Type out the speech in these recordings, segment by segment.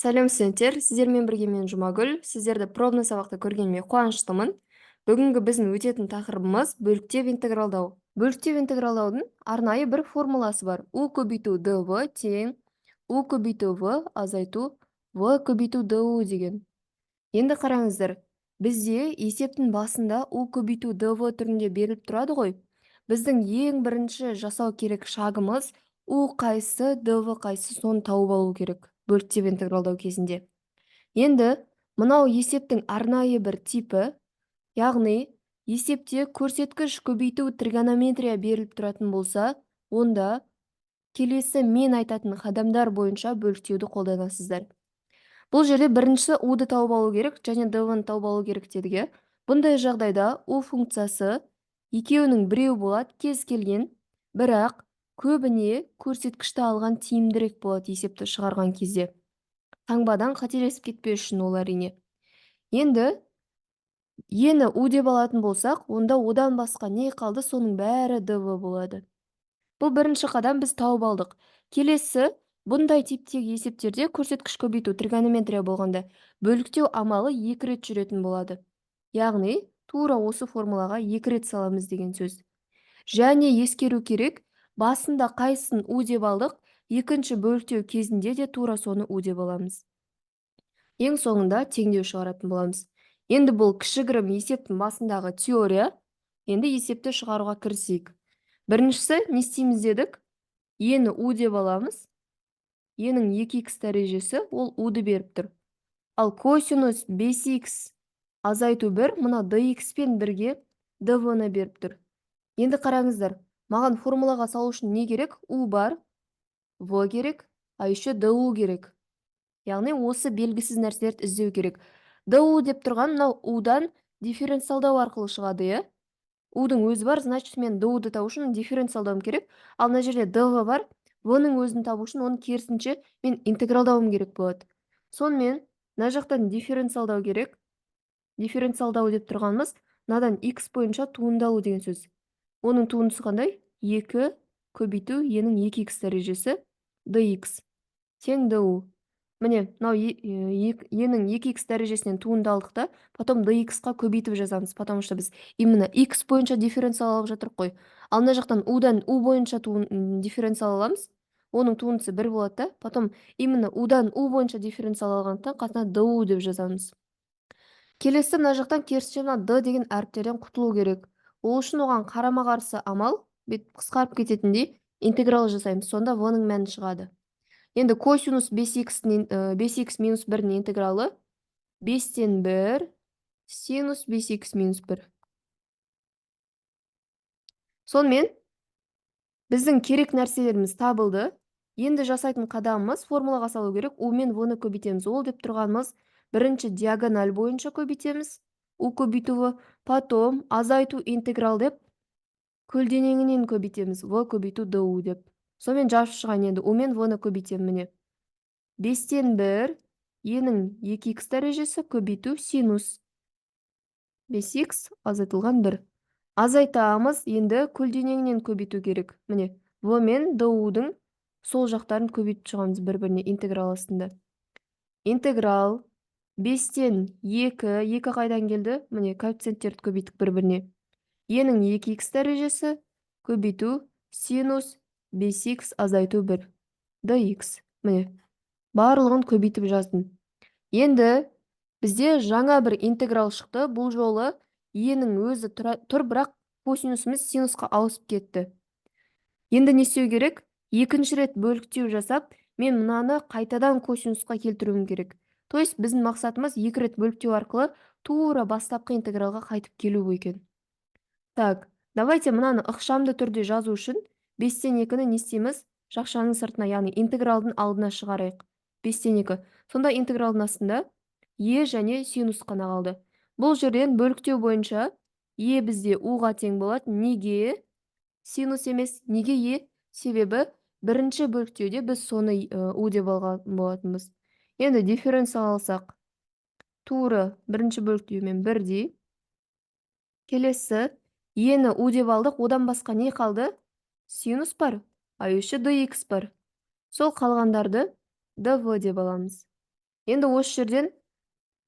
Сәлем студенттер, сіздермен бірге мен Жұмагүл. Сіздерді пробный сабақта көргеніме қуаныштымын. Бүгінгі біздің өтетін тақырыбымыз бөліктеп интегралдау. Бөліктеп интегралдаудың арнайы бір формуласы бар. У көбейту dv тең у көбейту v азайту v көбейту du деген. Енді қараңыздар, бізде есептің басында у көбейту dv түрінде беріліп тұрады ғой. Біздің ең бірінші жасау керек шагымыз у қайсы, dv қайсы, соны тауып алу керек бөліктеп интегралдау кезінде. Енді мынау есептің арнайы бір типі, яғни есепте көрсеткіш көбейту тригонометрия беріліп тұратын болса, онда келесі мен айтатын қадамдар бойынша бөліктеуді қолданасыздар. Бұл жерде бірінші уды тауып алу керек және dv-ны тауып алу керек дедік. Бұндай жағдайда у функциясы екеуінің біреу болады кез келген, бірақ көбіне көрсеткішті алған тиімдірек болады есепті шығарған кезде. Таңбадан қателесіп кетпеу үшін ол әрине. Енді ені у деп алатын болсақ, онда одан басқа не қалды, соның бәрі dv болады. Бұл бірінші қадам, біз тауып алдық. Келесі, бұндай типтегі есептерде көрсеткіш көбейту тригонометрия болғанда бөліктеу амалы екі рет жүретін болады. Яғни, тура осы формулаға екі рет саламыз деген сөз. Және ескеру керек, басында қайсысын у деп алдық, екінші бөліктеу кезінде де тура соны у деп аламыз. Ең соңында теңдеу шығаратын боламыз. Енді бұл кішігірім есептің басындағы теория. Енді есепті шығаруға кірісейік. Біріншісі, не істейміз дедік? Ені у деп аламыз. Енің 2х дәрежесі, ол уды беріп тұр. Ал косинус 5х азайту 1, мұна dx пен бірге dv-ны беріп тұр. Енді қараңыздар, маған формулаға салу үшін не керек? У бар, v керек, а еще du керек. Яғни осы белгісіз нәрселерді іздеу керек. du деп тұрған мынау удан дифференциалдау арқылы шығады, удың өзі бар, значит мен du-ды табу үшін дифференциалдауым керек. Ал мына жерде dv бар, v-ның өзін табу үшін оны керісінше мен интегралдауым керек болады. Сонымен мына жақтан дифференциалдау керек. Дифференциалдау деп тұрғанымыз мынадан x бойынша туындалу деген сөз. Оның туындысы қандай? 2 көбейту енің 2х дәрежесі dx тең du. Міне, мынау енің 2х дәрежесінен туындалдық та, потом dx-қа көбейтіп жазамыз, потому что біз именно x бойынша дифференциал алып жатырық қой. Ал мына жақтан удан у бойынша дифференциал аламыз, оның туындысы 1 болады да, потом именно удан у бойынша дифференциал алғандықтан қасына du деп жазамыз. Келесі мына жақтан керісінше мына d деген әріптерден құтылу керек. Ол үшін оған қарама-қарсы амал, бет қысқарып кететіндей интеграл жасаймыз, сонда v-ның мәні шығады. Енді косинус 5х минус 1-ның интегралы 5-тен 1 синус 5х минус 1. Сонымен, біздің керек нәрселеріміз табылды. Енді жасайтын қадамымыз формулаға салу керек. У мен v-ны көбейтеміз. Ол деп тұрғанымыз бірінші диагональ бойынша көбейтеміз. У көбейтуі, потом азайту интеграл деп көлденеңінен көбейтеміз. В көбейту du деп. Сонымен жазып шығайын енді. У мен v-ны көбейтемін міне. 5-тен 1 енің 2х дәрежесі көбейту синус 5х азайтылған 1. Азайтамыз, енді көлденеңінен көбейту керек. Міне, v мен du-дің сол жақтарын көбейтіп шығамыз бір-біріне интеграл астында. Интеграл 5-тен 2 қайдан келді? Міне, коэффициенттерді көбейтіп бір-біріне. Енің 2х дәрежесі көбейту синус 5х азайту 1 dx. Міне, барлығын көбейтіп жаздым. Енді бізде жаңа бір интеграл шықты. Бұл жолы енің өзі тұр, бірақ косинусымыз синусқа ауысып кетті. Енді не істеу керек? Екінші рет бөліктеу жасап, мен мынаны қайтадан косинусқа келтіруім керек. То есть біздің мақсатымыз екі рет бөліктеу арқылы тура бастапқы интегралға қайтып келу екен. Так, давайте мынаны ықшамды түрде жазу үшін 5-тен 2-ні не істейміз? Жақшаның сыртына, яғни интегралдың алдына шығарайық. 5-тен 2. Сонда интегралдың астында және синус қана қалды. Бұл жерден бөліктеу бойынша бізде уға тең болады. Неге синус емес? Неге Себебі бірінші бөліктеуде біз соны у деп алған болатынбыз. Енді дифференциал алсақ, тура бірінші бөліктеумен бірдей. Келесі, ені у деп алдық, одан басқа не қалды? Синус бар, а еще dx бар. Сол қалғандарды dv деп аламыз. Енді осы жерден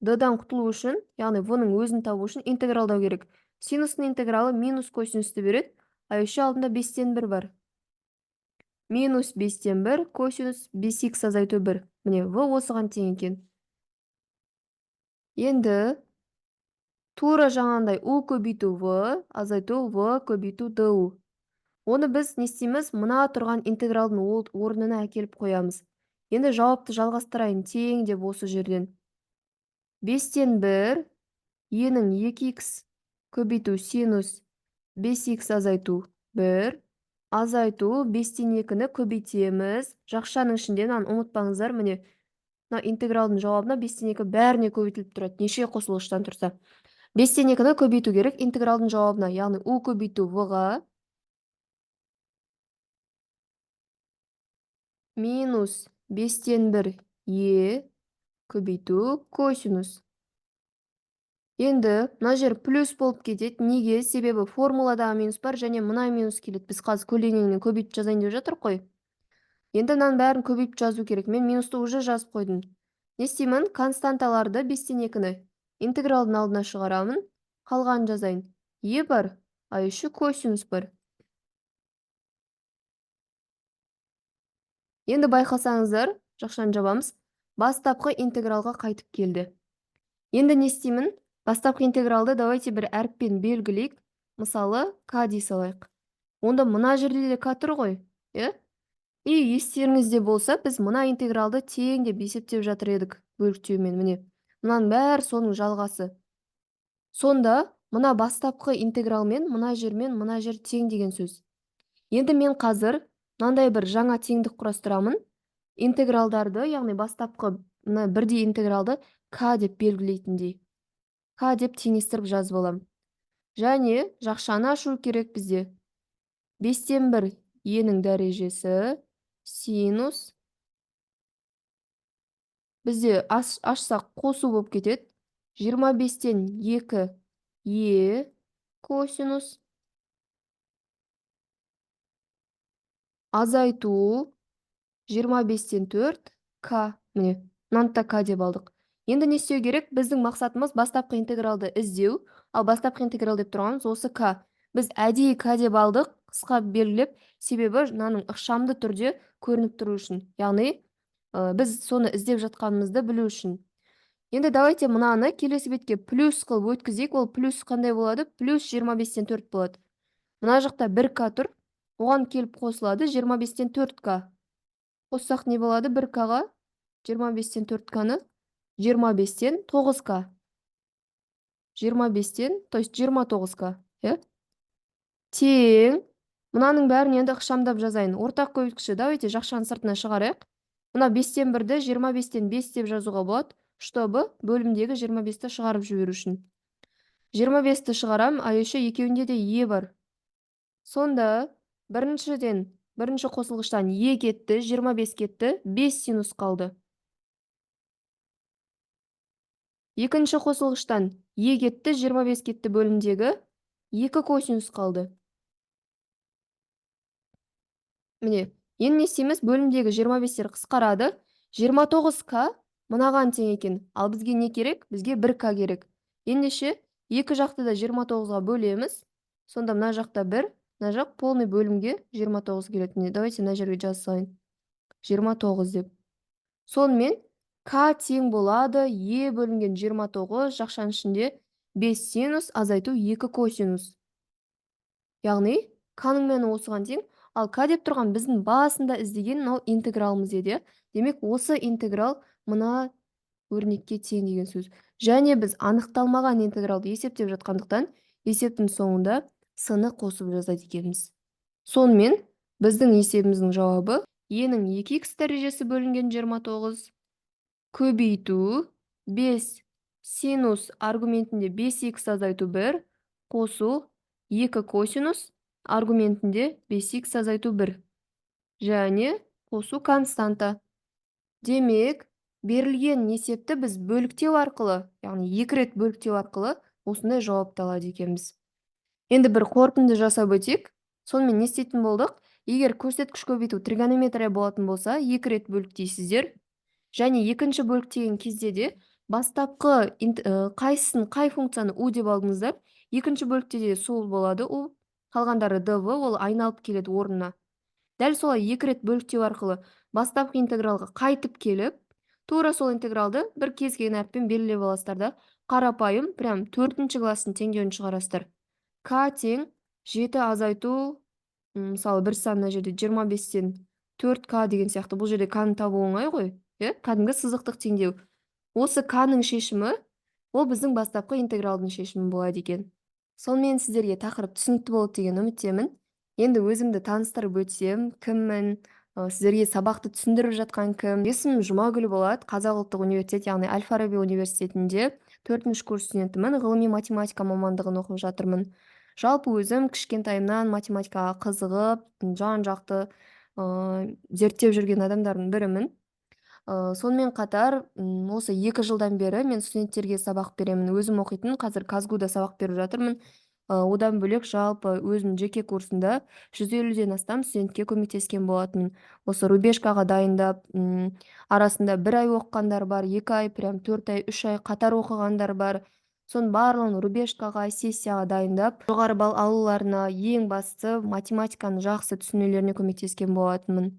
d-дан құтылу үшін, яғни v-ның өзін табу үшін интегралдау керек. Синустың интегралы минус косинусты береді, а еще алдында 5-тен 1 бар. Минус 5-тен 1, косинус 5х азайту 1. Міне, v осыған тең екен. Енді тура жаңағындай u көбейту v азайту v көбейту du. Оны біз не істейміз? Мына тұрған интегралдың орнына әкеліп қоямыз. Енді жауапты жалғастырайын, тең деп осы жерден. 5-тен 1, e-ның 2х көбейту синус 5х азайту 1, азайту 5-тен 2-ні көбейтеміз. Жақшаның ішінде, ұмытпаңыздар, міне, интегралдың жауабына 5-тен 2 бәріне көбейтіліп тұрады, неше қосылғыштан тұрса. 5-тен 2-ні көбейту керек интегралдың жауабына, яғни u көбейту v-ға минус 5-тен 1 e көбейту косинус. Енді мына жер плюс болып кетеді. Неге? Себебі формуладағы минус бар және мына минус келеді. Біз қазір көлденеңінен көбейтіп жазайын деп жатыр қой. Енді мынаның бәрін көбейтіп жазу керек. Мен минусты уже жазып қойдым. Не істеймін? Константаларды 5-тен 2-ні интегралдың алдына шығарамын. Қалғанын жазайын. e бар, а еще косинус бар. Енді байқасаңыздар, жақшаны жабамыз. Бастапқы интегралға қайтып келді. Енді не істеймін? Бастапқы интегралды давайте бір әріппен белгілейік. Мысалы, k дей салайық. Онда мына жерде де k тұр ғой, е? И естеріңізде болса, біз мына интегралды тең деп есептеп жатыр едік бөліктеумен, міне. Мынаның бәрі соның жалғасы. Сонда мына бастапқы интегралмен мына жермен мына жер тең деген сөз. Енді мен қазір мынандай бір жаңа теңдік құрастырамын. Интегралдарды, яғни бастапқы бірдей интегралды k деп белгілейтіндей. K деп теңестіріп жазып алам. Және жақшаны ашу керек бізде. 5-тен 1 e-ның дәрежесі синус. Бізде ашсақ қосу болып кетеді. 25-тен 2 e косинус. Азайту 25-тен 4 k. Міне, мынаны k деп алдық. Енді не істеу керек? Біздің мақсатымыз бастапқы интегралды іздеу, ал бастапқы интеграл деп тұрғанымыз осы k. Біз әдейі k деп алдық, қысқа белгілеп, себебі мынаның ықшамды түрде көрініп тұру үшін. Яғни, біз соны іздеп жатқанымызды білу үшін. Енді давайте мынаны келесі бетке плюс қылып өткізейік. Ол плюс қандай болады? Плюс 25-тен 4 болады. Мына жақта 1k тұр. Оған келіп қосылады 25-тен 4k. Қоссақ не болады 1k-ға? 25-тен 4k-ны 25-тен 9k. 25-тен, то есть 29k. Тең. Мынаның бәрін енді ықшамдап жазайын. Ортақ көбейткіші, давайте жақшаның сыртына шығарайық. Мына 5-тен 1-ді 25-тен 5 деп жазуға болады, чтобы бөлімдегі 25-ті шығарып жіберу үшін. 25-ті шығарам, а еще екеуінде де e бар. Сонда бірінші қосылғыштан e кетті, 25 кетті, 5 синус қалды. Екінші қосылғыштан e кетті, 25 кетті, бөлімдегі 2 косинус қалды. Міне, енді не істейміз? Бөлімдегі 25-тер қысқарады. 29k мынаған тең екен. Ал бізге не керек? Бізге 1k керек. Ендеше 2 жақты да 29-ға бөлеміз. Сонда мына жақта 1, мына жақ полный бөлімге 29 келеді. Давайте мына жерге жазайын. 29 деп. Сонымен k тең болады e бөлінген 29, жақшаның ішінде 5 синус азайту 2 косинус. Яғни k-ның мәні осыған тең. Ал k деп тұрған біздің басында іздеген мынау интегралымыз еді. Демек, осы интеграл мына өрнекке тең деген сөз. Және біз анықталмаған интегралды есептеп жатқандықтан, есептің соңында с-ны қосып жазады екенбіз. Сонымен біздің есебіміздің жауабы e-ның 2х дәрежесі бөлінген 29 көбейту 5 синус аргументінде 5х азайту 1 қосу 2 косинус аргументінде 5х азайту 1 және қосу константа. Демек, берілген есепті біз бөліктеу арқылы, яғни 2 рет бөліктеу арқылы осындай жауапты алады екенбіз. Енді бір қорытынды жасап өтейік. Сонымен не істейтін болдық? Егер көрсеткіш көбейту тригонометрия болатын болса, 2 рет бөліктейсіздер. Және екінші бөлік деген кезде де бастапқы қайсысын, қай функцияны у деп алдыңыздар, екінші бөлікте де сол болады у, қалғандары dv, ол айналып келеді орнына. Дәл солай екі рет бөліктеу арқылы бастапқы интегралға қайтып келіп, тура сол интегралды бір кез келген әріппен белгілеп аласыздар да, қарапайым прям 4-ші класстың теңдеуін шығарасыздар. К тең 7 азайту, мысалы бір сан мына жерде 25-тен 4К деген сияқты, бұл жерде К-ны табу оңай ғой, кәдімгі сызықтық теңдеу. Осы К-ның шешімі, ол біздің бастапқы интегралдың шешімі болады екен. Сонымен сіздерге тақырып түсінікті болды деген үміттемін. Енді өзімді таныстырып өтсем, кіммін, сіздерге сабақты түсіндіріп жатқан кім? Есімім Жұмагүл болады, Қазақ ұлттық университет, яғни Әл-Фараби университетінде 4-ші курс студентімін, ғылыми математика мамандығын оқып жатырмын. Жалпы өзім кішкентайымнан математикаға қызығып, жан-жақты зерттеп жүрген адамдардың бірімін. Сонымен қатар, осы 2 жылдан бері мен студенттерге сабақ беремін. Өзім оқитын, қазір Казгуда сабақ беріп жатырмын. Одан бөлек жалпы өзім жеке курсында 150-ден астам студентке көмектескен болатынмын. Осы рубежкаға дайындап, арасында 1 ай оқығандар бар, 2 ай, прям 4 ай, 3 ай қатар оқығандар бар. Соның барлығын рубежкаға, сессияға дайындап, жоғары балл алуларына, ең бастысы математиканы жақсы түсінулеріне көмектескен болатынмын.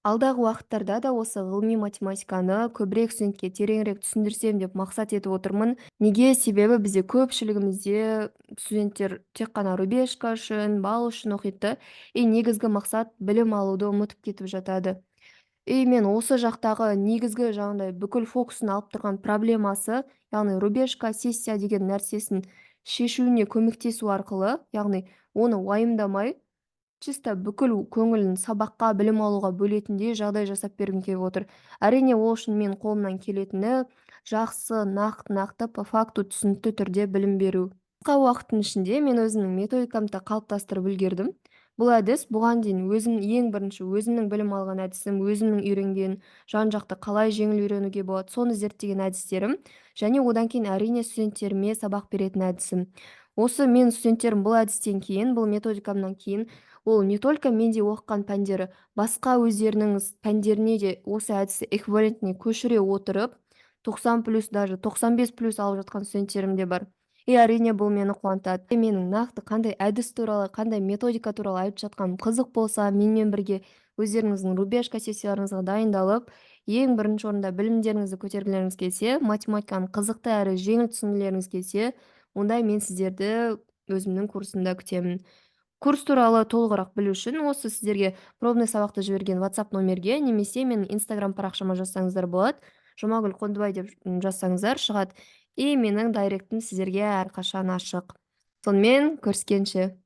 Алдағы уақыттарда да осы ғылыми математиканы көбірек студентке тереңірек түсіндірсем деп мақсат етіп отырмын. Неге? Себебі бізде көпшілігімізде студенттер тек қана рубежка үшін, балл үшін оқиды, негізгі мақсат білім алуды ұмытып кетіп жатады. Мен осы жақтағы негізгі жаңағыдай бүкіл фокусын алып тұрған проблемасы, яғни рубежка, сессия деген нәрсесін шешуіне көмектесу арқылы, яғни оны уайымдамай, чисто бүкіл көңілін сабаққа, білім алуға бөлетіндей жағдай жасап бергім келіп отыр. Әрине, ол үшін мен қолымнан келетіні жақсы, нақты по факту түсінікті түрде білім беру. Қысқа уақыттың ішінде мен өзімнің методикамды қалыптастырып үлгердім. Бұл әдіс бұған дейін ең бірінші өзімнің білім алған әдісім, өзімнің үйренген, жан-жақты қалай жеңіл үйренуге болады, соны зерттеген әдістерім, және одан кейін әрине студенттеріме сабақ беретін әдісім. Осы мен студенттерім бұл әдістен кейін, бұл методикамнан кейін, ол не только менде оқыған пәндері, басқа өздерінің пәндеріне де осы әдісі эквивалентіне көшіре отырып, 90+, даже 95+ алып жатқан студенттерім де бар. Әрине, бұл мені қуантады. Менің нақты қандай әдіс туралы, қандай методика туралы айтып жатқаным қызық болса, менімен бірге өздеріңіздің рубежка сессияларыңызға дайындалып, ең бірінші орында білімдеріңізді көтергілеріңіз келсе, математиканы қызықты әрі жеңіл түсінгілеріңіз келсе, онда мен сіздерді өзімнің курсымда күтемін. Курс туралы толығырақ білу үшін осы сіздерге пробный сабақты жіберген WhatsApp номерге немесе менің Instagram парақшама жазсаңыздар болады. Жұмагүл Қондыбай деп жазсаңыздар шығады. Менің дайректім сіздерге әрқашан ашық. Сонымен көріскенше.